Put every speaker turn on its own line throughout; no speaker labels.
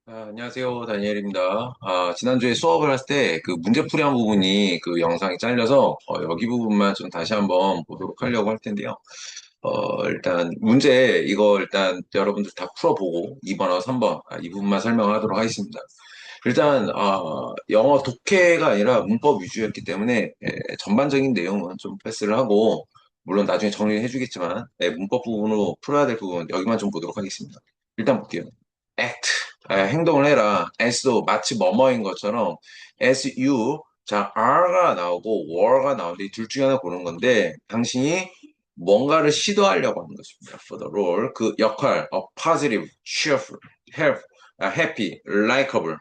안녕하세요. 다니엘입니다. 지난주에 수업을 할 때 그 문제풀이한 부분이 그 영상이 잘려서 여기 부분만 좀 다시 한번 보도록 하려고 할 텐데요. 일단 문제 이거 일단 여러분들 다 풀어보고 2번하고 3번 이 부분만 설명하도록 하겠습니다. 일단 영어 독해가 아니라 문법 위주였기 때문에 전반적인 내용은 좀 패스를 하고 물론 나중에 정리해 주겠지만 문법 부분으로 풀어야 될 부분 여기만 좀 보도록 하겠습니다. 일단 볼게요. act 행동을 해라. as도 마치 뭐뭐인 것처럼 as you 자 are가 나오고 were가 나오는데 이 둘 중에 하나 고르는 건데 당신이 뭔가를 시도하려고 하는 것입니다. for the role 그 역할 positive, cheerful, happy, likable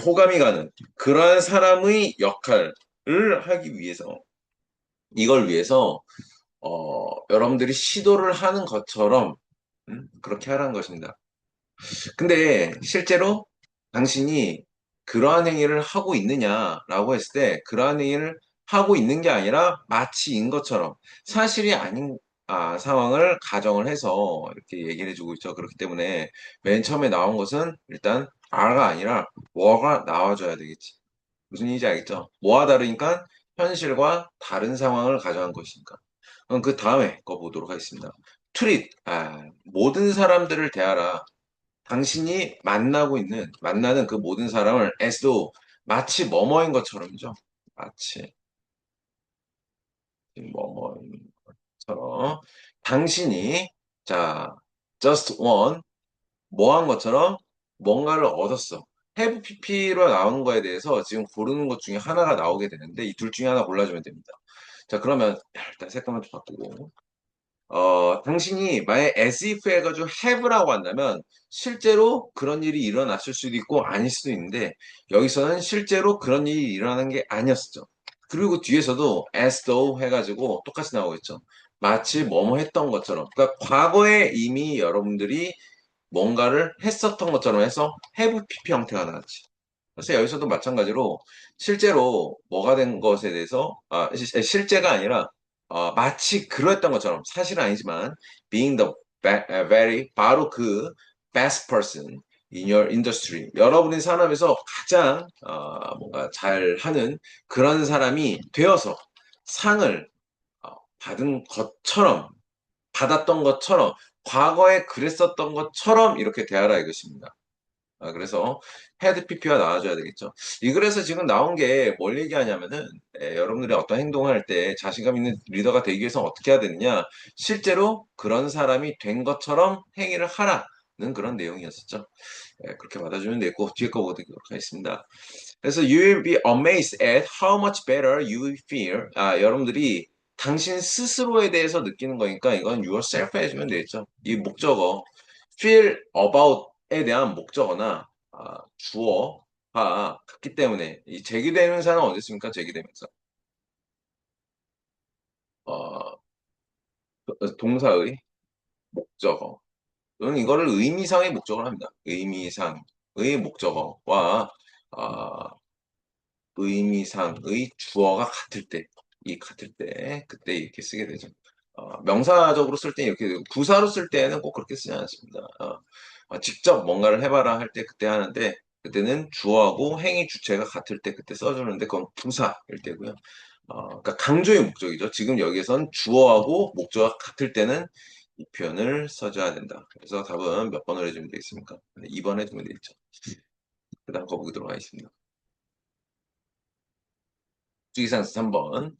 호감이 가는 그러한 사람의 역할을 하기 위해서 이걸 위해서 여러분들이 시도를 하는 것처럼 그렇게 하라는 것입니다. 근데 실제로 당신이 그러한 행위를 하고 있느냐라고 했을 때 그러한 행위를 하고 있는 게 아니라 마치인 것처럼 사실이 아닌 상황을 가정을 해서 이렇게 얘기를 해주고 있죠. 그렇기 때문에 맨 처음에 나온 것은 일단 are가 아니라 were가 나와줘야 되겠지. 무슨 얘기인지 알겠죠? 뭐와 다르니까 현실과 다른 상황을 가정한 것이니까. 그럼 그 다음에 거 보도록 하겠습니다. treat, 모든 사람들을 대하라. 당신이 만나는 그 모든 사람을 as도 마치 뭐뭐인 것처럼이죠. 마치 뭐뭐인 것처럼. 당신이, 자, just one, 뭐 한 것처럼 뭔가를 얻었어. have pp로 나오는 거에 대해서 지금 고르는 것 중에 하나가 나오게 되는데 이 둘 중에 하나 골라주면 됩니다. 자, 그러면 일단 색깔만 좀 바꾸고. 당신이 만약에 as if 해가지고 have라고 한다면 실제로 그런 일이 일어났을 수도 있고 아닐 수도 있는데 여기서는 실제로 그런 일이 일어나는 게 아니었죠. 그리고 뒤에서도 as though 해가지고 똑같이 나오겠죠. 마치 뭐뭐 했던 것처럼. 그러니까 과거에 이미 여러분들이 뭔가를 했었던 것처럼 해서 have pp 형태가 나왔지. 그래서 여기서도 마찬가지로 실제로 뭐가 된 것에 대해서 실제가 아니라 마치 그랬던 것처럼 사실은 아니지만 being the very 바로 그 best person in your industry 여러분의 산업에서 가장 뭔가 잘하는 그런 사람이 되어서 상을 받은 것처럼 받았던 것처럼 과거에 그랬었던 것처럼 이렇게 대하라 이것입니다. 그래서 헤드 PP가 나와줘야 되겠죠. 이 글에서 지금 나온 게 뭘 얘기하냐면은 여러분들이 어떤 행동을 할 때 자신감 있는 리더가 되기 위해서 어떻게 해야 되느냐 실제로 그런 사람이 된 것처럼 행위를 하라는 그런 내용이었었죠. 그렇게 받아주면 되고 뒤에 거 보도록 하겠습니다. 그래서 you will be amazed at how much better you will feel. 여러분들이 당신 스스로에 대해서 느끼는 거니까 이건 yourself 해주면 되겠죠. 이 목적어 feel about에 대한 목적어나 주어가 같기 때문에 이 제기대명사는 어디 있습니까? 제기대명사. 어, 동사의 목적어. 또는 이거를 의미상의 목적어로 합니다. 의미상의 목적어와 어, 의미상의 주어가 같을 때, 같을 때, 그때 이렇게 쓰게 되죠. 명사적으로 쓸 때 이렇게 되고, 부사로 쓸 때는 꼭 그렇게 쓰지 않습니다. 직접 뭔가를 해봐라 할 때 그때 하는데, 그때는 주어하고 행위 주체가 같을 때 그때 써주는데, 그건 부사일 때고요. 그러니까 강조의 목적이죠. 지금 여기에선 주어하고 목적어가 같을 때는 이 표현을 써줘야 된다. 그래서 답은 몇 번을 해주면 되겠습니까? 2번 해주면 되겠죠. 그 다음 거 보도록 하겠습니다. 주기상수 3번.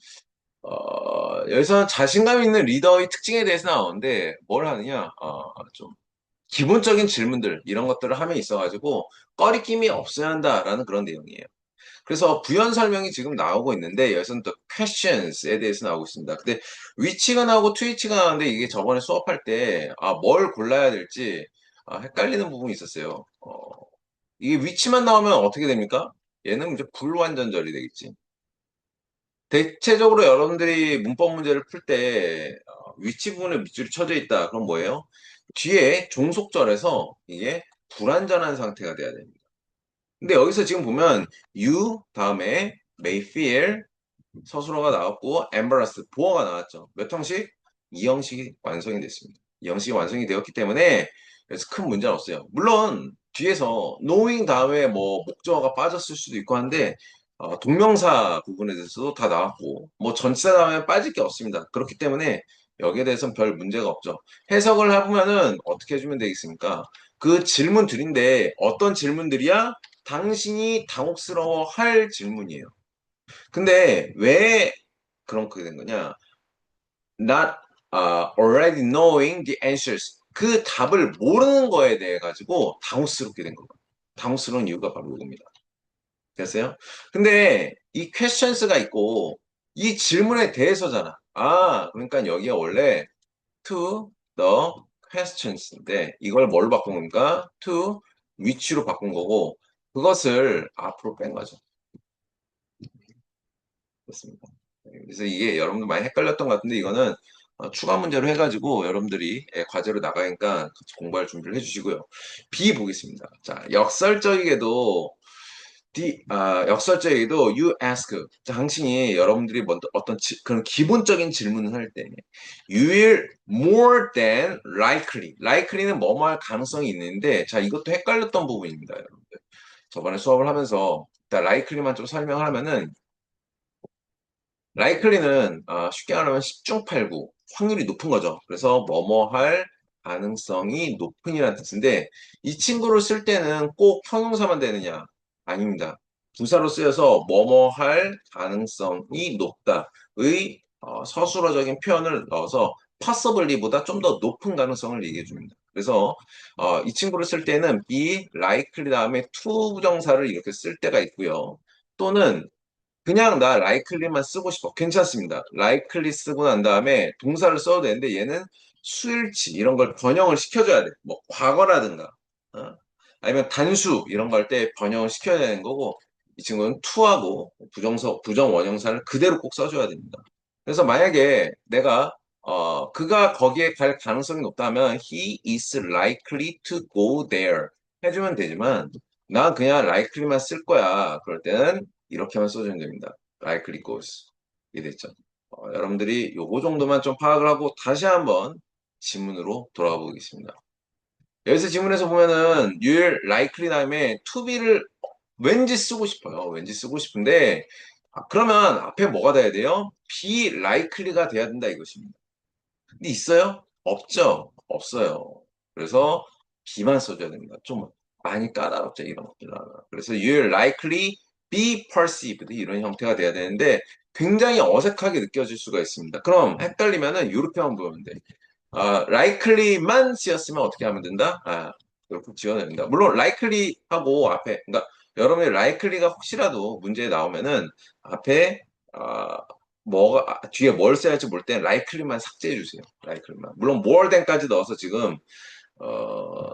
여기서 자신감 있는 리더의 특징에 대해서 나오는데 뭘 하느냐? 좀 기본적인 질문들 이런 것들을 함에 있어가지고 꺼리낌이 없어야 한다라는 그런 내용이에요. 그래서 부연 설명이 지금 나오고 있는데 여기서는 또 questions에 대해서 나오고 있습니다. 근데 which가 나오고 to which가 나오는데 이게 저번에 수업할 때 뭘 골라야 될지 헷갈리는 부분이 있었어요. 이게 which만 나오면 어떻게 됩니까? 얘는 이제 불완전절이 되겠지. 대체적으로 여러분들이 문법 문제를 풀 때 위치 부분에 밑줄이 쳐져 있다. 그럼 뭐예요? 뒤에 종속절에서 이게 불완전한 상태가 돼야 됩니다. 근데 여기서 지금 보면 you 다음에 may feel 서술어가 나왔고 embarrassed 보어가 나왔죠. 몇 형식? 이 형식이 완성이 됐습니다. 이 형식이 완성이 되었기 때문에 그래서 큰 문제는 없어요. 물론 뒤에서 knowing 다음에 뭐 목적어가 빠졌을 수도 있고 한데 동명사 부분에 대해서도 다 나왔고 뭐 전치사 다음에 빠질 게 없습니다. 그렇기 때문에 여기에 대해서는 별 문제가 없죠. 해석을 해보면은 어떻게 해주면 되겠습니까? 그 질문들인데 어떤 질문들이야? 당신이 당혹스러워할 질문이에요. 근데 왜 그렇게 된 거냐? Not already knowing the answers. 그 답을 모르는 거에 대해 가지고 당혹스럽게 된 거예요. 당혹스러운 이유가 바로 이겁니다. 됐어요? 근데 이 questions가 있고 이 질문에 대해서잖아. 그러니까 여기가 원래 to the questions인데 이걸 뭘로 바꾼 겁니까? to which로 바꾼 거고 그것을 앞으로 뺀 거죠. 그렇습니다. 그래서 이게 여러분들 많이 헷갈렸던 것 같은데 이거는 추가 문제로 해가지고 여러분들이 과제로 나가니까 같이 공부할 준비를 해주시고요. B 보겠습니다. 자, 역설적이게도 you ask. 당신이 여러분들이 먼저 어떤 그런 기본적인 질문을 할 때 you will more than likely. likely는 뭐뭐 할 가능성이 있는데 자, 이것도 헷갈렸던 부분입니다, 여러분들. 저번에 수업을 하면서 일단 likely만 좀 설명을 하면은 라이클리는 쉽게 말하면 10중 8구 확률이 높은 거죠. 그래서 뭐뭐 할 가능성이 높은이라는 뜻인데 이 친구를 쓸 때는 꼭 형용사만 되느냐? 아닙니다. 부사로 쓰여서 뭐뭐 할 가능성이 높다의 서술어적인 표현을 넣어서 possibly보다 좀 더 높은 가능성을 얘기해 줍니다. 그래서 이 친구를 쓸 때는 be likely 다음에 to 부정사를 이렇게 쓸 때가 있고요. 또는 그냥 나 라이클리만 쓰고 싶어. 괜찮습니다. 라이클리 쓰고 난 다음에 동사를 써도 되는데 얘는 수일치 이런 걸 번영을 시켜줘야 돼. 뭐 과거라든가 어? 아니면 단수 이런 거 할 때 번영을 시켜야 되는 거고 이 친구는 to하고 부정 원형사를 그대로 꼭 써줘야 됩니다. 그래서 만약에 내가 그가 거기에 갈 가능성이 높다면 he is likely to go there 해주면 되지만 난 그냥 likely만 쓸 거야. 그럴 때는 이렇게만 써주면 됩니다. likely goes. 이해됐죠? 여러분들이 요거 정도만 좀 파악을 하고 다시 한번 지문으로 돌아가 보겠습니다. 여기서 지문에서 보면은 you're likely 다음에 to be를 왠지 쓰고 싶어요. 왠지 쓰고 싶은데 그러면 앞에 뭐가 돼야 돼요? be likely가 돼야 된다 이것입니다. 근데 있어요? 없죠? 없어요. 그래서 be만 써줘야 됩니다. 좀 많이 까다롭죠, 이런 것들. 그래서 you'll likely be perceived 이런 형태가 돼야 되는데 굉장히 어색하게 느껴질 수가 있습니다. 그럼 헷갈리면은 이렇게만 보면 돼. likely만 쓰였으면 어떻게 하면 된다? 이렇게 지원해야 된다. 물론 likely 하고 앞에, 그러니까 여러분의 likely가 혹시라도 문제에 나오면은 앞에 뒤에 뭘 써야지 볼 땐 likely만 삭제해 주세요. likely만. 물론 more than까지 넣어서 지금 어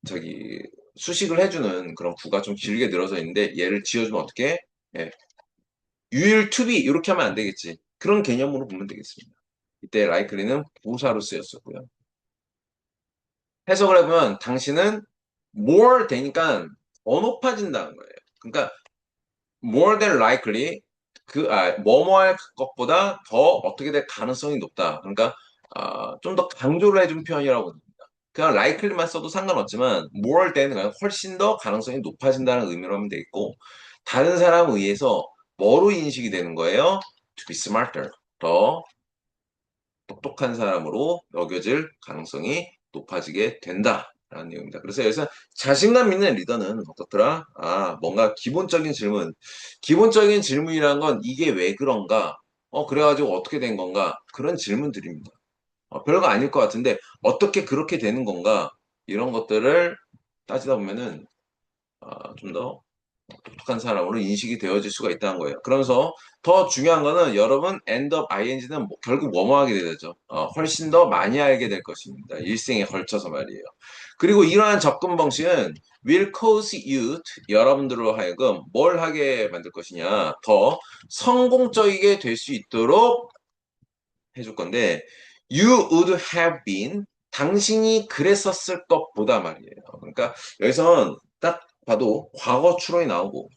저기 수식을 해주는 그런 구가 좀 길게 늘어서 있는데 얘를 지어주면 어떻게? 예. will to be 이렇게 하면 안 되겠지. 그런 개념으로 보면 되겠습니다. 이때 likely는 부사로 쓰였었고요. 해석을 해보면 당신은 more 되니까 더 높아진다는 거예요. 그러니까 more than likely 뭐뭐 할 것보다 더 어떻게 될 가능성이 높다. 그러니까 좀 더 강조를 해준 표현이라고 합니다. 그냥 likely만 써도 상관없지만 more than 그냥 훨씬 더 가능성이 높아진다는 의미로 하면 되겠고 다른 사람에 의해서 뭐로 인식이 되는 거예요? To be smarter. 더 똑똑한 사람으로 여겨질 가능성이 높아지게 된다라는 내용입니다. 그래서 여기서 자신감 있는 리더는 어떻더라? 뭔가 기본적인 질문. 기본적인 질문이라는 건 이게 왜 그런가? 그래가지고 어떻게 된 건가? 그런 질문들입니다. 별거 아닐 것 같은데 어떻게 그렇게 되는 건가? 이런 것들을 따지다 보면은 좀더 똑똑한 사람으로 인식이 되어질 수가 있다는 거예요. 그러면서 더 중요한 거는 여러분 end of ing는 결국 뭐뭐 하게 되죠. 훨씬 더 많이 알게 될 것입니다. 일생에 걸쳐서 말이에요. 그리고 이러한 접근 방식은 will cause you 여러분들로 하여금 뭘 하게 만들 것이냐 더 성공적이게 될 수 있도록 해줄 건데 you would have been 당신이 그랬었을 것보다 말이에요. 그러니까 여기선 딱 봐도 과거 추론이 나오고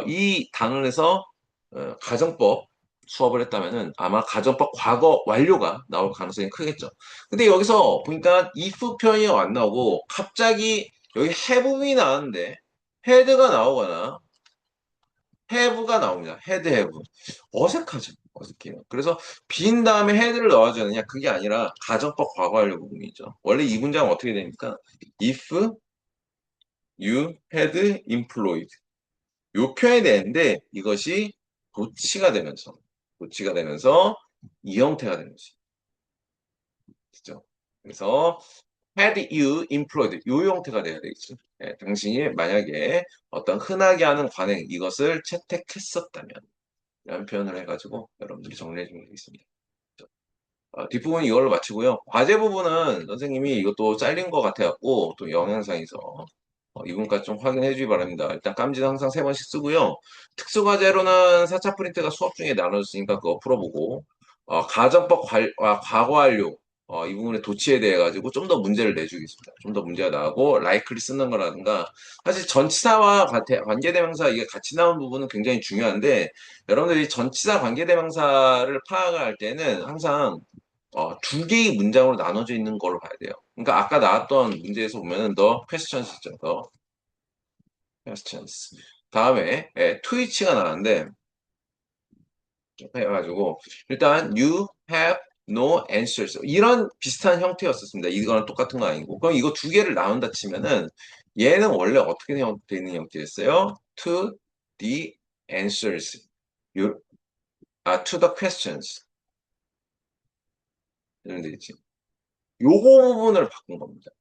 이 단원에서 가정법 수업을 했다면은 아마 가정법 과거 완료가 나올 가능성이 크겠죠. 근데 여기서 보니까 if 표현이 안 나오고 갑자기 여기 have이 나왔는데 had가 나오거나 have가 나옵니다. have. 어색하죠. 어색해요. 그래서 빈 다음에 had를 넣어줘야 되냐? 그게 아니라 가정법 과거완료 부분이죠. 원래 이 문장은 어떻게 되니까 if you had employed 요 표현이 되는데 이것이 도치가 되면서 이 형태가 되는 거죠. 그죠? 그래서 had you employed 요 형태가 돼야 되겠죠. 예, 당신이 만약에 어떤 흔하게 하는 관행 이것을 채택했었다면 이런 표현을 해가지고 여러분들이 정리해 주면 되겠습니다. 뒷부분 이걸로 마치고요. 과제 부분은 선생님이 이것도 잘린 것 같아갖고 또 영양상에서 이 부분까지 좀 확인해 주기 바랍니다. 일단 깜지는 항상 3번씩 쓰고요. 특수과제로는 4차 프린트가 수업 중에 나눠졌으니까 그거 풀어보고 가정법 과거 완료 이 부분의 도치에 대해 가지고 좀 더 문제를 내주겠습니다. 좀 더 문제가 나오고 라이클리 쓰는 거라든가 사실 전치사와 관계대명사 이게 같이 나온 부분은 굉장히 중요한데 여러분들이 전치사 관계대명사를 파악할 때는 항상 두 개의 문장으로 나눠져 있는 걸로 봐야 돼요. 그러니까 아까 나왔던 문제에서 보면은 the questions 있죠. the questions. 다음에 트위치가 나왔는데 해가지고 일단 you have no answers 이런 비슷한 형태였었습니다. 이거랑 똑같은 거 아니고 그럼 이거 두 개를 나눈다 치면은 얘는 원래 어떻게 되어 있는 형태였어요? to the answers. 요, to the questions. 이런 데 있지. 요거 부분을 바꾼 겁니다.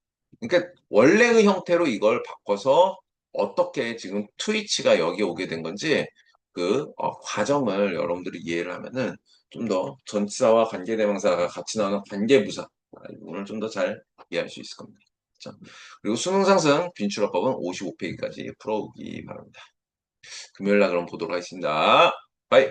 그러니까 원래의 형태로 이걸 바꿔서 어떻게 지금 트위치가 여기 오게 된 건지 그 과정을 여러분들이 이해를 하면은 좀 더 전치사와 관계대명사가 같이 나오는 관계부사 이 부분을 좀 더 잘 이해할 수 있을 겁니다. 자, 그리고 수능 상승 빈출어법은 55페이지까지 풀어오기 바랍니다. 금요일 날 그럼 보도록 하겠습니다. 바이.